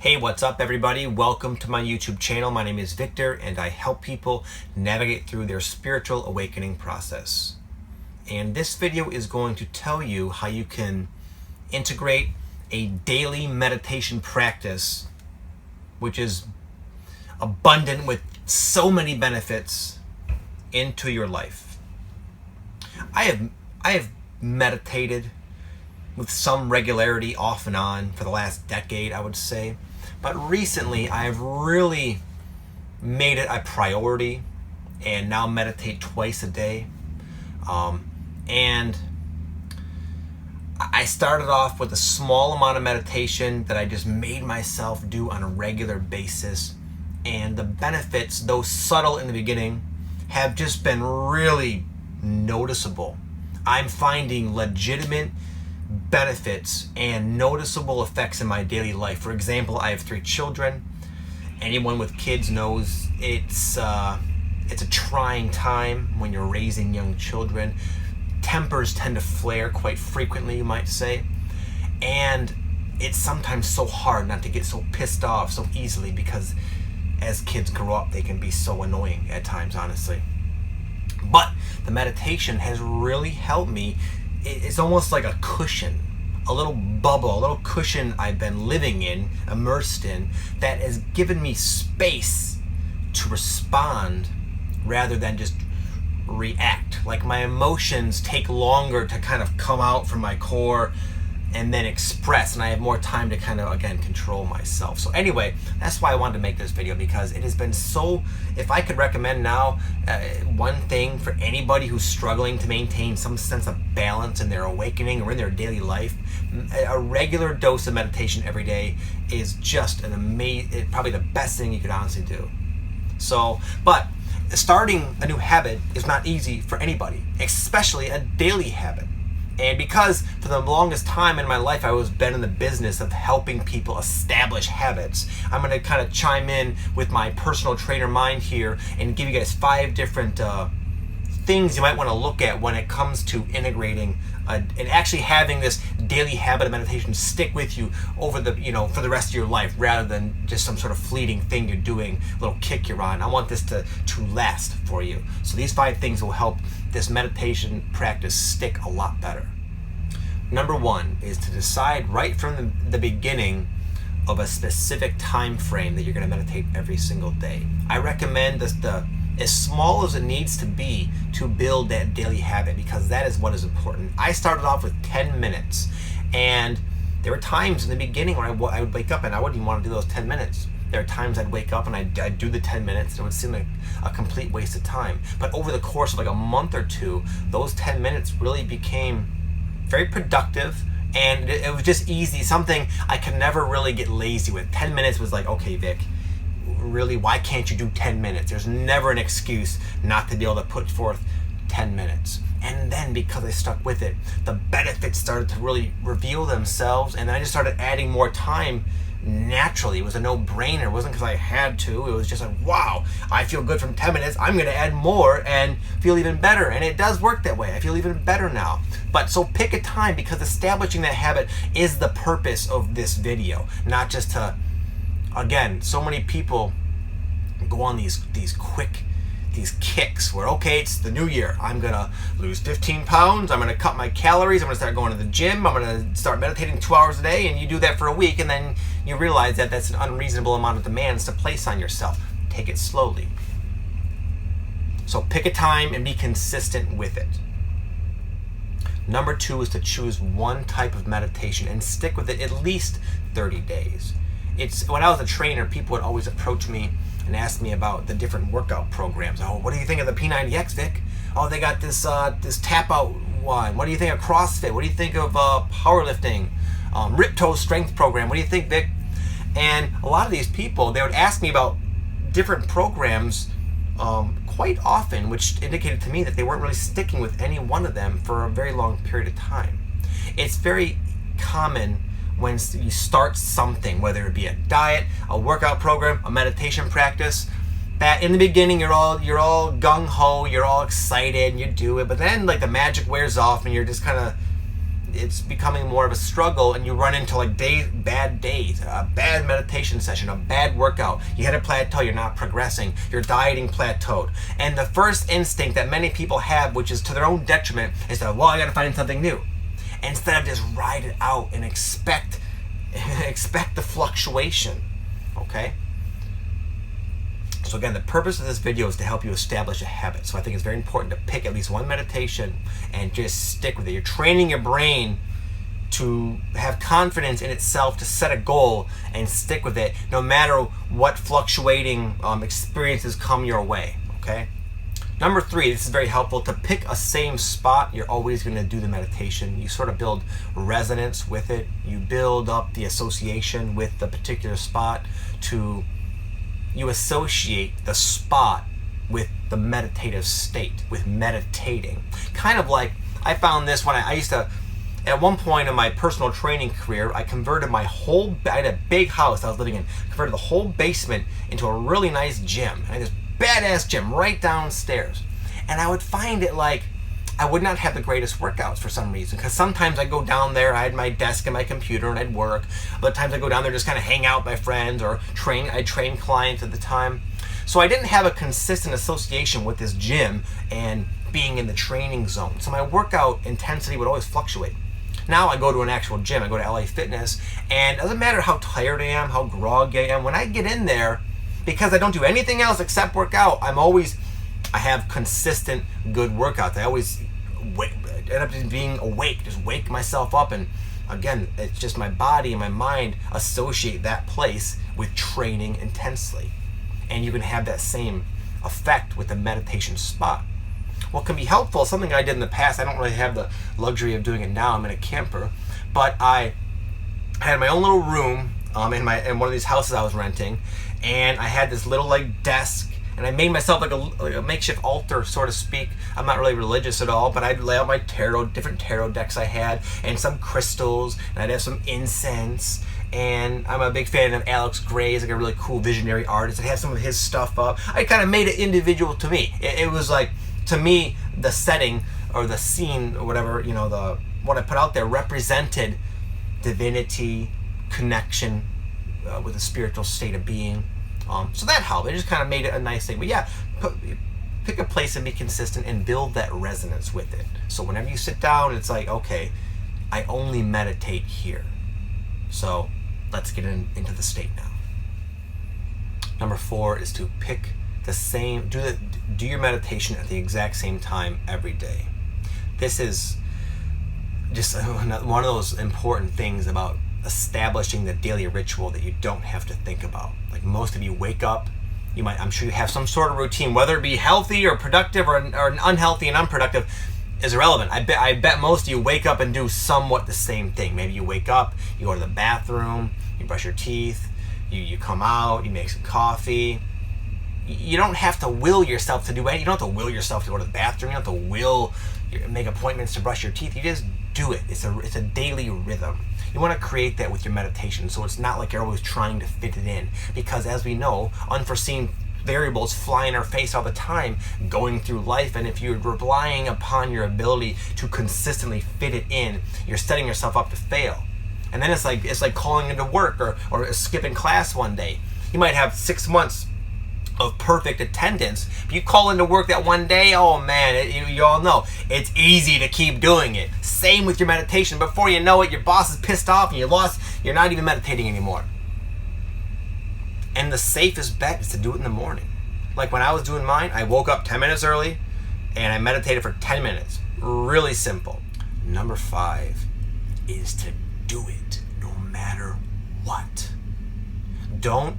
Hey, what's up everybody? Welcome to my YouTube channel. My name is Victor and I help people navigate through their spiritual awakening process. And this video is going to tell you how you can integrate a daily meditation practice which is abundant with so many benefits into your life. I have meditated with some regularity off and on for the last decade, I would say. But recently, I've really made it a priority and now meditate twice a day. And I started off with a small amount of meditation that I just made myself do on a regular basis. And the benefits, though subtle in the beginning, have just been really noticeable. I'm finding legitimate benefits and noticeable effects in my daily life. For example, I have 3 children. Anyone with kids knows it's a trying time when you're raising young children. Tempers tend to flare quite frequently, you might say. And it's sometimes so hard not to get so pissed off so easily because as kids grow up, they can be so annoying at times, honestly. But the meditation has really helped me. It's almost like a cushion, a little bubble, a little cushion I've been living in, immersed in, that has given me space to respond rather than just react. Like my emotions take longer to kind of come out from my core and then express, and I have more time to kind of, again, control myself. So anyway, that's why I wanted to make this video, because it has been so, if I could recommend now one thing for anybody who's struggling to maintain some sense of balance in their awakening or in their daily life, a regular dose of meditation every day is just an amazing, probably the best thing you could honestly do. So, but starting a new habit is not easy for anybody, especially a daily habit. And because for the longest time in my life I was been in the business of helping people establish habits, I'm going to kind of chime in with my personal trainer mind here and give you guys 5 different things you might want to look at when it comes to integrating and actually having this daily habit of meditation stick with you over the, for the rest of your life, rather than just some sort of fleeting thing you're doing, a little kick you're on. I want this to last for you. So these 5 things will help this meditation practice stick a lot better. Number 1 is to decide right from the beginning of a specific time frame that you're going to meditate every single day. I recommend this as small as it needs to be to build that daily habit, because that is what is important. I started off with 10 minutes, and there were times in the beginning where I would wake up and I wouldn't even want to do those 10 minutes. There are times I'd wake up and I'd do the 10 minutes and it would seem like a complete waste of time. But over the course of like a month or 2, those 10 minutes really became very productive, and it was just easy, something I could never really get lazy with. 10 minutes was like, okay, Vic, really, why can't you do 10 minutes? There's never an excuse not to be able to put forth 10 minutes. And then because I stuck with it, the benefits started to really reveal themselves, and then I just started adding more time naturally. It was a no-brainer. It wasn't because I had to. It was just like, wow, I feel good from 10 minutes. I'm going to add more and feel even better. And it does work that way. I feel even better now. But so pick a time, because establishing that habit is the purpose of this video. Not just to, again, so many people go on these kicks where, okay, it's the new year, I'm gonna lose 15 pounds, I'm gonna cut my calories, I'm gonna start going to the gym, I'm gonna start meditating 2 hours a day, and you do that for a week, and then you realize that that's an unreasonable amount of demands to place on yourself. Take it slowly. So pick a time and be consistent with it. Number 2 is to choose one type of meditation and stick with it at least 30 days. When I was a trainer, people would always approach me and ask me about the different workout programs. Oh, what do you think of the P90X, Vic? Oh, they got this tap out one. What do you think of CrossFit? What do you think of powerlifting? Rip Toe strength program. What do you think, Vic? And a lot of these people, they would ask me about different programs quite often, which indicated to me that they weren't really sticking with any one of them for a very long period of time. It's very common when you start something, whether it be a diet, a workout program, a meditation practice, that in the beginning you're all gung-ho, you're all excited and you do it, but then like the magic wears off and you're just kind of it's becoming more of a struggle, and you run into like bad days, a bad meditation session, a bad workout. You hit a plateau, you're not progressing, your dieting plateaued. And the first instinct that many people have, which is to their own detriment, is that, well, I gotta find something new. Instead of just ride it out and expect the fluctuation, okay? So again, the purpose of this video is to help you establish a habit. So I think it's very important to pick at least one meditation and just stick with it. You're training your brain to have confidence in itself, to set a goal and stick with it, no matter what fluctuating experiences come your way, okay? Number 3, this is very helpful, to pick a same spot. You're always going to do the meditation. You sort of build resonance with it. You build up the association with the particular spot. You associate the spot with the meditative state, with meditating. Kind of like, I found this when I used to, at one point in my personal training career, I converted I had a big house I was living in, converted the whole basement into a really nice gym. I had this badass gym right downstairs. And I would find it like, I would not have the greatest workouts for some reason, because sometimes I'd go down there, I had my desk and my computer and I'd work. Other times I'd go down there just kind of hang out with my friends or I'd train clients at the time. So I didn't have a consistent association with this gym and being in the training zone. So my workout intensity would always fluctuate. Now I go to an actual gym, I go to LA Fitness, and it doesn't matter how tired I am, how groggy I am, when I get in there, because I don't do anything else except work out, I have consistent good workouts. I always end up just being awake, just wake myself up, and again, it's just my body and my mind associate that place with training intensely. And you can have that same effect with the meditation spot. What can be helpful, something I did in the past, I don't really have the luxury of doing it now, I'm in a camper, but I had my own little room in one of these houses I was renting, and I had this little like desk, and I made myself like a makeshift altar, so to speak. I'm not really religious at all, but I'd lay out my different tarot decks I had, and some crystals, and I'd have some incense. And I'm a big fan of Alex Gray. He's like a really cool visionary artist. I'd have some of his stuff up. I kind of made it individual to me. It was like, to me, the setting or the scene or whatever, what I put out there represented divinity, connection with a spiritual state of being. So that helped. It just kind of made it a nice thing. But yeah, pick a place and be consistent and build that resonance with it. So whenever you sit down, it's like, okay, I only meditate here. So let's get into the state now. Number 4 is to pick the same, do your meditation at the exact same time every day. This is just one of those important things about establishing the daily ritual that you don't have to think about. Like most of you wake up, I'm sure you have some sort of routine, whether it be healthy or productive or unhealthy and unproductive is irrelevant. I bet most of you wake up and do somewhat the same thing. Maybe you wake up, you go to the bathroom, you brush your teeth, you come out, you make some coffee. You don't have to will yourself to do anything. You don't have to will yourself to go to the bathroom. You don't have to make appointments to brush your teeth. You just do it. It's a daily rhythm. You want to create that with your meditation, so it's not like you're always trying to fit it in. Because as we know, unforeseen variables fly in our face all the time going through life, and if you're relying upon your ability to consistently fit it in, you're setting yourself up to fail. And then it's like calling into work or skipping class one day. You might have 6 months of perfect attendance, but you call into work that one day, oh man, you all know, it's easy to keep doing it. Same with your meditation. Before you know it, your boss is pissed off and you're not even meditating anymore. And the safest bet is to do it in the morning. Like when I was doing mine, I woke up 10 minutes early and I meditated for 10 minutes. Really simple. Number 5 is to do it no matter what. Don't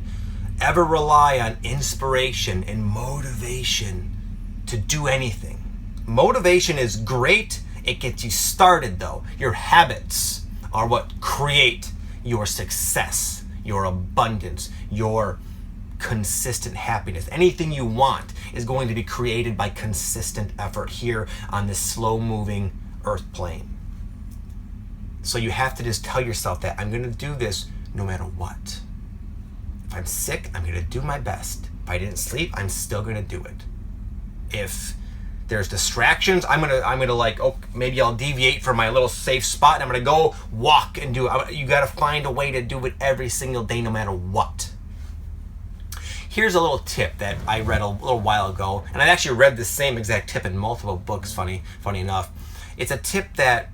ever rely on inspiration and motivation to do anything. Motivation is great. It gets you started though. Your habits are what create your success, your abundance, your consistent happiness. Anything you want is going to be created by consistent effort here on this slow-moving earth plane. So you have to just tell yourself that I'm going to do this no matter what. If I'm sick, I'm going to do my best. If I didn't sleep, I'm still going to do it. If There's distractions. I'm gonna like, oh, maybe I'll deviate from my little safe spot and I'm gonna go walk and do it. You gotta find a way to do it every single day, no matter what. Here's a little tip that I read a little while ago, and I actually read the same exact tip in multiple books, funny enough. It's a tip that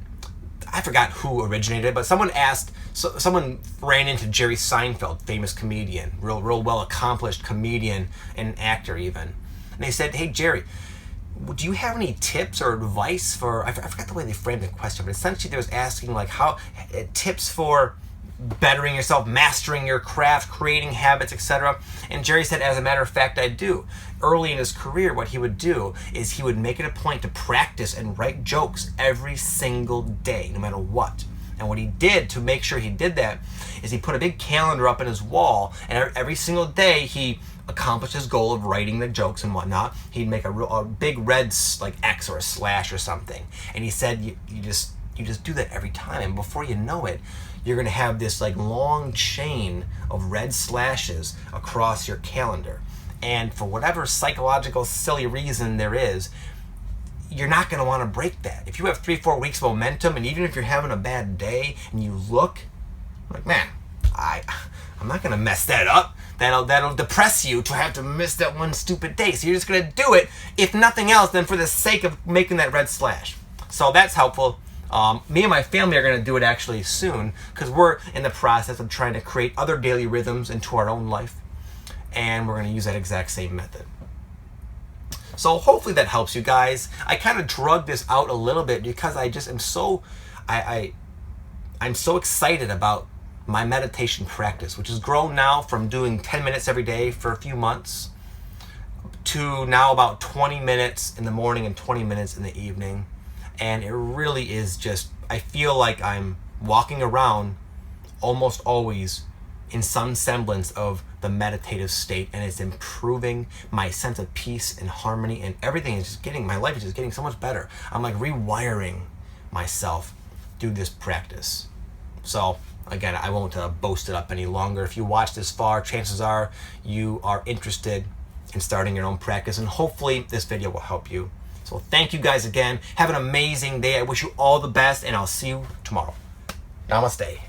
I forgot who originated, but someone ran into Jerry Seinfeld, famous comedian, real well accomplished comedian and actor even. And they said, "Hey Jerry, do you have any tips or advice for," I forgot the way they framed the question, but essentially they was asking like how tips for bettering yourself, mastering your craft, creating habits, etc. And Jerry said, as a matter of fact, I do. Early in his career, what he would do is he would make it a point to practice and write jokes every single day, no matter what. And what he did to make sure he did that is he put a big calendar up in his wall, and every single day he accomplished his goal of writing the jokes and whatnot. He'd make a big red like X or a slash or something. And he said, you just do that every time, and before you know it, you're gonna have this like long chain of red slashes across your calendar. And for whatever psychological silly reason there is, you're not gonna wanna break that. If you have 3-4 weeks of momentum, and even if you're having a bad day and you look like, man, I'm not gonna mess that up. That'll depress you to have to miss that one stupid day. So you're just gonna do it, if nothing else, than for the sake of making that red slash. So that's helpful. Me and my family are going to do it actually soon, because we're in the process of trying to create other daily rhythms into our own life, and we're going to use that exact same method. So hopefully that helps you guys. I kind of drug this out a little bit because I just am so I'm so excited about my meditation practice, which has grown now from doing 10 minutes every day for a few months to now about 20 minutes in the morning and 20 minutes in the evening. And it really is just, I feel like I'm walking around almost always in some semblance of the meditative state, and it's improving my sense of peace and harmony, and everything is just getting, my life is just getting so much better. I'm like rewiring myself through this practice. So again, I won't boast it up any longer. If you watch this far, chances are you are interested in starting your own practice, and hopefully this video will help you. So thank you guys again. Have an amazing day. I wish you all the best, and I'll see you tomorrow. Namaste.